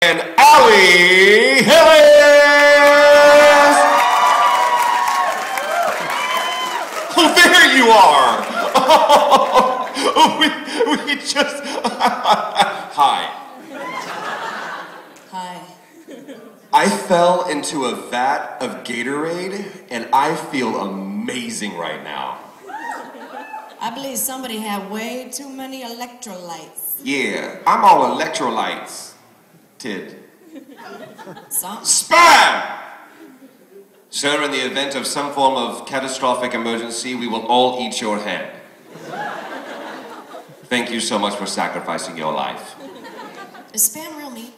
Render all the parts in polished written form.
And Hillis! Oh, there you are! We just... Hi. Hi. I fell into a vat of Gatorade, and I feel amazing right now. I believe somebody had way too many electrolytes. Yeah, I'm all electrolytes. Tid. Spam! Sir, in the event of some form of catastrophic emergency, we will all eat your head. Thank you so much for sacrificing your life. Is Spam real meat?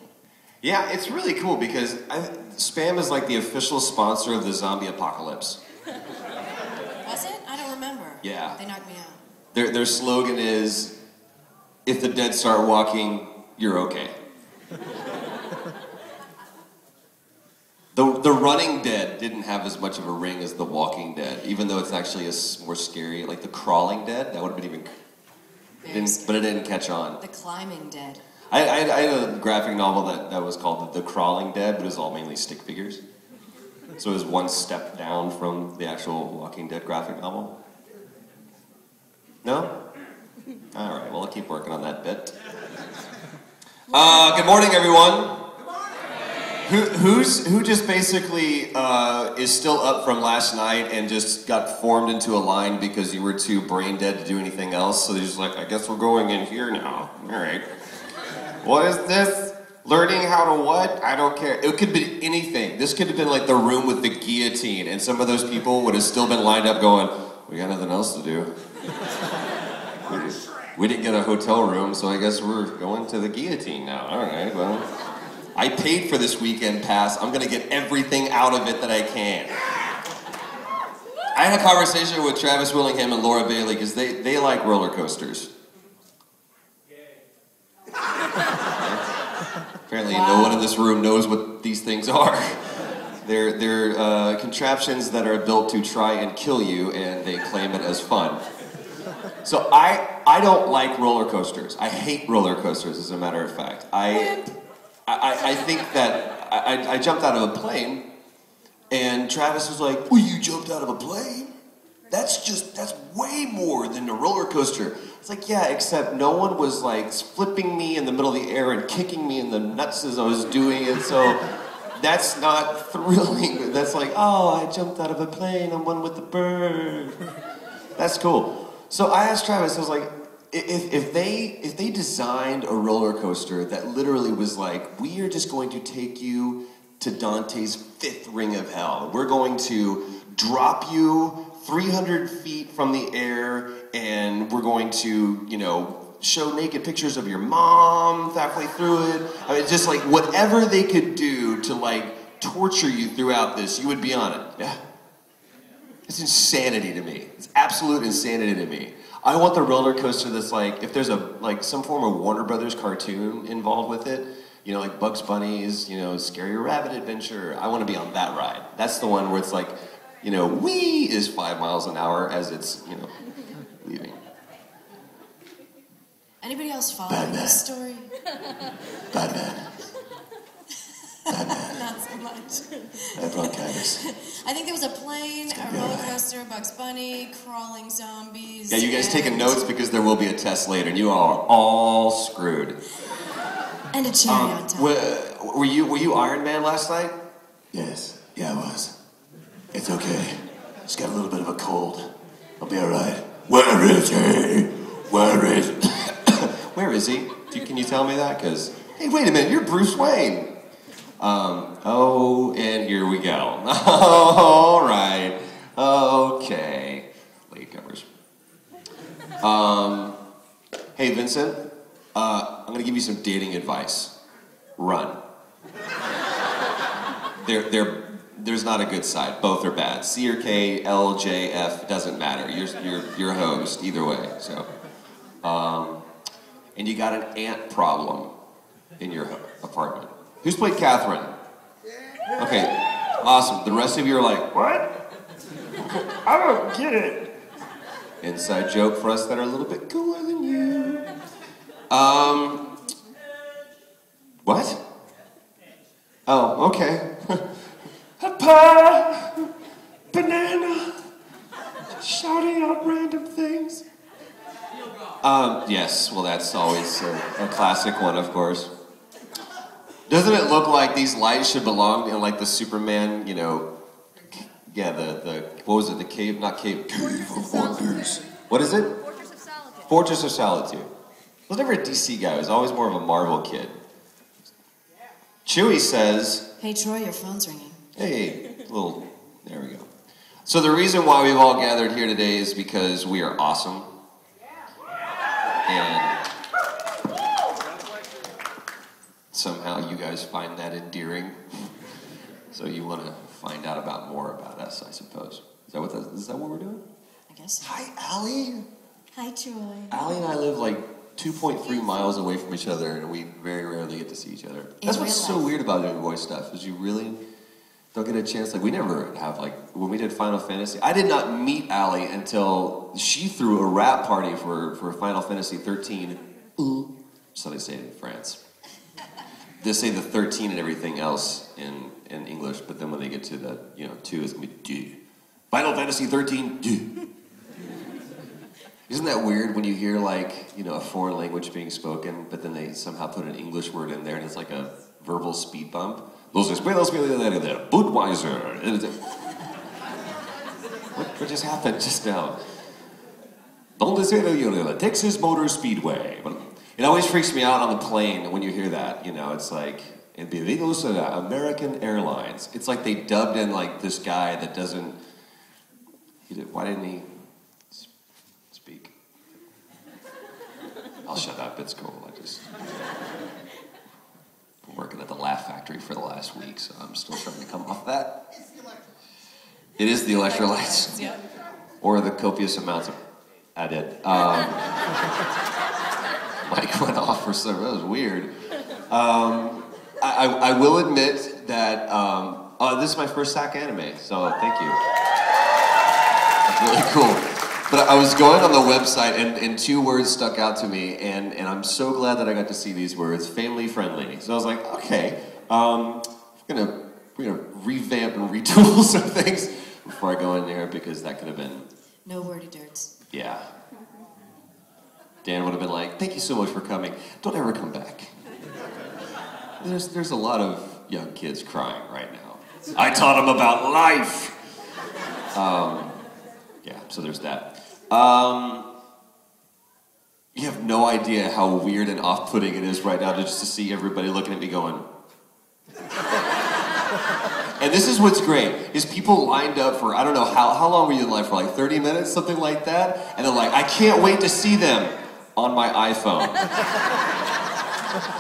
Yeah, it's really cool because Spam is like the official sponsor of the zombie apocalypse. Was it? I don't remember. Yeah. They knocked me out. Their slogan is, if the dead start walking, you're okay. The Running Dead didn't have as much of a ring as The Walking Dead, even though it's actually more scary. Like The Crawling Dead, that would have been even... but it didn't catch on. The Climbing Dead. I had a graphic novel that was called The Crawling Dead, but it was all mainly stick figures. So it was one step down from the actual Walking Dead graphic novel. No? Alright, well I'll keep working on that bit. Good morning, everyone. Who just basically is still up from last night and just got formed into a line because you were too brain dead to do anything else? So they're just like, I guess we're going in here now. All right. What is this? Learning how to what? I don't care. It could be anything. This could have been like the room with the guillotine, and some of those people would have still been lined up going, we got nothing else to do. We didn't get a hotel room, so I guess we're going to the guillotine now. All right, well, I paid for this weekend pass. I'm going to get everything out of it that I can. I had a conversation with Travis Willingham and Laura Bailey because they like roller coasters. Apparently no one in this room knows what these things are. They're contraptions that are built to try and kill you, and they claim it as fun. So I don't like roller coasters. I hate roller coasters, as a matter of fact. I think that I jumped out of a plane, and Travis was like, well, you jumped out of a plane? That's way more than a roller coaster. It's like, yeah, except no one was like flipping me in the middle of the air and kicking me in the nuts as I was doing it, so that's not thrilling. That's like, oh, I jumped out of a plane, I'm one with the bird. That's cool. So I asked Travis, I was like, if they designed a roller coaster that literally was like, we are just going to take you to Dante's fifth ring of hell. We're going to drop you 300 feet from the air, and we're going to, show naked pictures of your mom halfway through it. I mean, just like whatever they could do to like torture you throughout this, you would be on it. Yeah. It's insanity to me. It's absolute insanity to me. I want the roller coaster that's like, if there's some form of Warner Brothers cartoon involved with it, like Bugs Bunny's, Scary Rabbit Adventure, I want to be on that ride. That's the one where it's like, wee is 5 miles an hour as it's, leaving. Anybody else following this story? Batman. Not so much. I have bronchitis. I think there was a plane, a roller coaster, Bugs Bunny, crawling zombies. Yeah, you guys taking notes because there will be a test later, and you are all screwed. And a cherry on top. Were you Iron Man last night? Yes. Yeah, I was. It's okay. Just got a little bit of a cold. I'll be all right. Where is he? Where is? Where is he? Can you tell me that? Because hey, wait a minute, you're Bruce Wayne. And here we go. All right. Okay. Latecomers. Hey, Vincent. I'm going to give you some dating advice. Run. There's not a good side. Both are bad. C or K, L, J, F, doesn't matter. You're a host either way. So, and you got an ant problem in your apartment. Who's played Catherine? Okay, awesome. The rest of you are like, what? I don't get it. Inside joke for us that are a little bit cooler than you. What? Oh, okay. A pie, banana, shouting out random things. Yes, well that's always a classic one, of course. Doesn't it look like these lights should belong in like the Superman, you know, yeah, the what was it, the cave, not cave, Cave of Wonders. What is it? Fortress of Solitude. Fortress of Solitude. I was never a DC guy, I was always more of a Marvel kid. Chewie says, Hey, Troy, your phone's ringing. hey, little, there we go. So the reason why we've all gathered here today is because we are awesome. And somehow you guys find that endearing. So you want to find out about more about us, I suppose. Is that what we're doing? I guess so. Hi, Allie. Hi, Troy. Allie and I live like 2.3 miles away from each other, and we very rarely get to see each other. That's what's so weird about doing voice stuff, is you really don't get a chance. Like, we never have, like, when we did Final Fantasy, I did not meet Allie until she threw a rap party for Final Fantasy XIII. So they say it in France. They say the 13 and everything else in English, but then when they get to the, 2, it's going to be D. Final Fantasy XIII, D. Isn't that weird when you hear, like, a foreign language being spoken, but then they somehow put an English word in there, and it's like a verbal speed bump? Los escuelas de Budweiser. What just happened just now? Donde se the Texas Motor Speedway. It always freaks me out on the plane when you hear that. It's like, bienvenidos a American Airlines. It's like they dubbed in, like, this guy that doesn't... Why didn't he... speak? I'll shut up, it's cool. I'm working at the Laugh Factory for the last week, so I'm still trying to come off that. It is the electrolytes. Yep. Or the copious amounts of... I did. Mike went off for some... That was weird. I will admit that... this is my first Sac Anime, so thank you. That's really cool. But I was going on the website, and 2 words stuck out to me, and I'm so glad that I got to see these words, family friendly. So I was like, okay, we're gonna revamp and retool some things before I go in there, because that could have been... No wordy dirts. Yeah. Dan would have been like, thank you so much for coming. Don't ever come back. There's a lot of young kids crying right now. I taught them about life. Yeah, so there's that. You have no idea how weird and off-putting it is right now just to see everybody looking at me going... And this is what's great, is people lined up for, I don't know, how long were you in line for, like 30 minutes, something like that? And they're like, I can't wait to see them on my iPhone.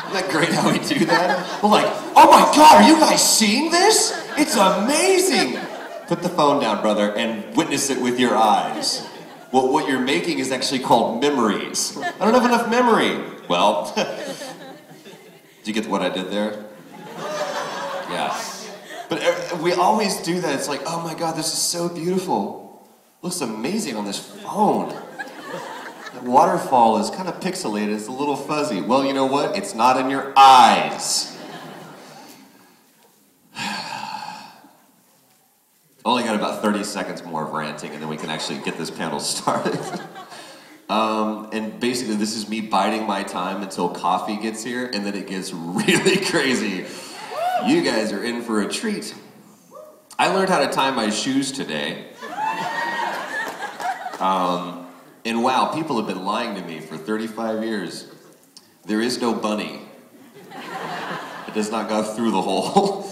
Isn't that great how we do that? We're like, oh my God, are you guys seeing this? It's amazing. Put the phone down, brother, and witness it with your eyes. Well, what you're making is actually called memories. I don't have enough memory. Well, did you get what I did there? Yeah. But we always do that. It's like, oh my God, this is so beautiful. Looks amazing on this phone. The waterfall is kind of pixelated. It's a little fuzzy. Well, you know what? It's not in your eyes. Only got about 30 seconds more of ranting, and then we can actually get this panel started. And basically, this is me biding my time until coffee gets here, and then it gets really crazy. You guys are in for a treat. I learned how to tie my shoes today. And wow, people have been lying to me for 35 years. There is no bunny. It does not go through the hole.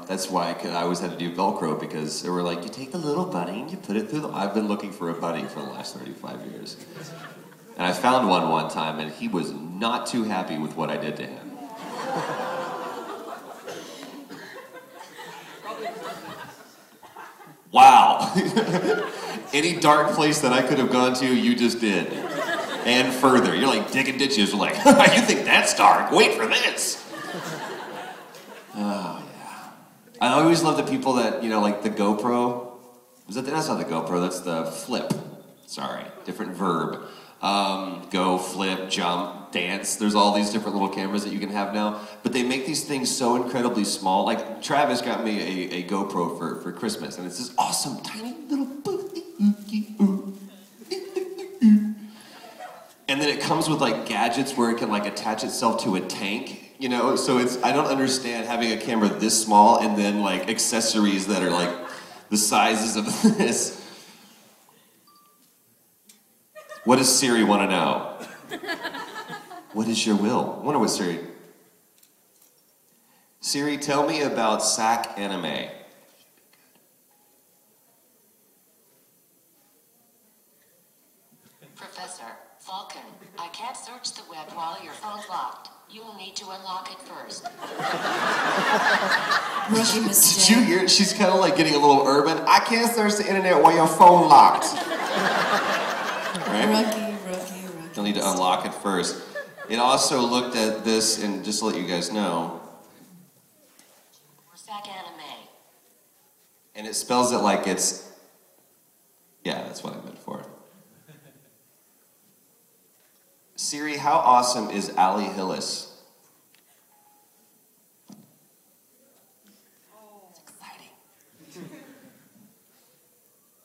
That's why I always had to do Velcro, because they were like, you take the little bunny and you put it through the... I've been looking for a bunny for the last 35 years. And I found one time, and he was not too happy with what I did to him. Wow. Any dark place that I could have gone to, you just did. And further. You're like digging ditches. You're like, you think that's dark? Wait for this. Oh, yeah. I always love the people that, like the GoPro. That's not the GoPro, that's the flip. Sorry, different verb. Go, flip, jump. dance. There's all these different little cameras that you can have now. But they make these things so incredibly small. Like, Travis got me a GoPro for Christmas, and it's this awesome, tiny little... And then it comes with, like, gadgets where it can, like, attach itself to a tank, you know? So it's... I don't understand having a camera this small and then, like, accessories that are, like, the sizes of this. What does Siri want to know? What is your will? I wonder what Siri... Siri, tell me about Sac Anime. Professor Falcon, I can't search the web while your phone's locked. You will need to unlock it first. Rookie Did mistake. you hear it? She's kind of like getting a little urban. I can't search the internet while your phone locked. Right? Rookie. You'll need to unlock it first. It also looked at this, and just to let you guys know, Sac Anime. and it spells it like it's... Yeah, that's what I meant for. Siri, how awesome is Ali Hillis? It's exciting.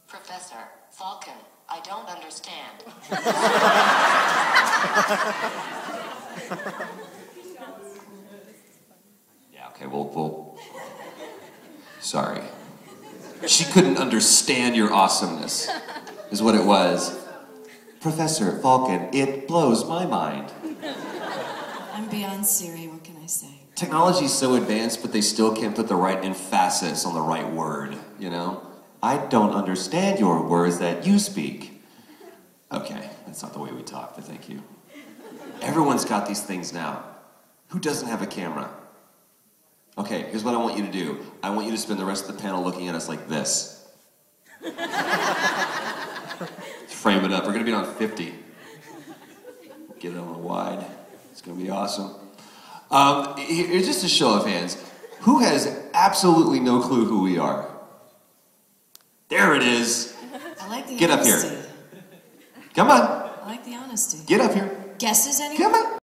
Professor Falcon, I don't understand. Yeah, okay, we'll... Sorry. She couldn't understand your awesomeness, is what it was. Professor Falcon, it blows my mind. I'm beyond Siri, what can I say? Technology's so advanced, but they still can't put the right emphasis on the right word, you know? I don't understand your words that you speak. Okay, that's not the way we talk, but thank you. Everyone's got these things now. Who doesn't have a camera? Okay, here's what I want you to do. I want you to spend the rest of the panel looking at us like this. Frame it up. We're gonna be on 50. Get it on the wide. It's gonna be awesome. Here's just a show of hands. Who has absolutely no clue who we are? There it is. I like the Get up honesty. here. Come on. I like the honesty. Get up here. Guesses, anyone? Come on.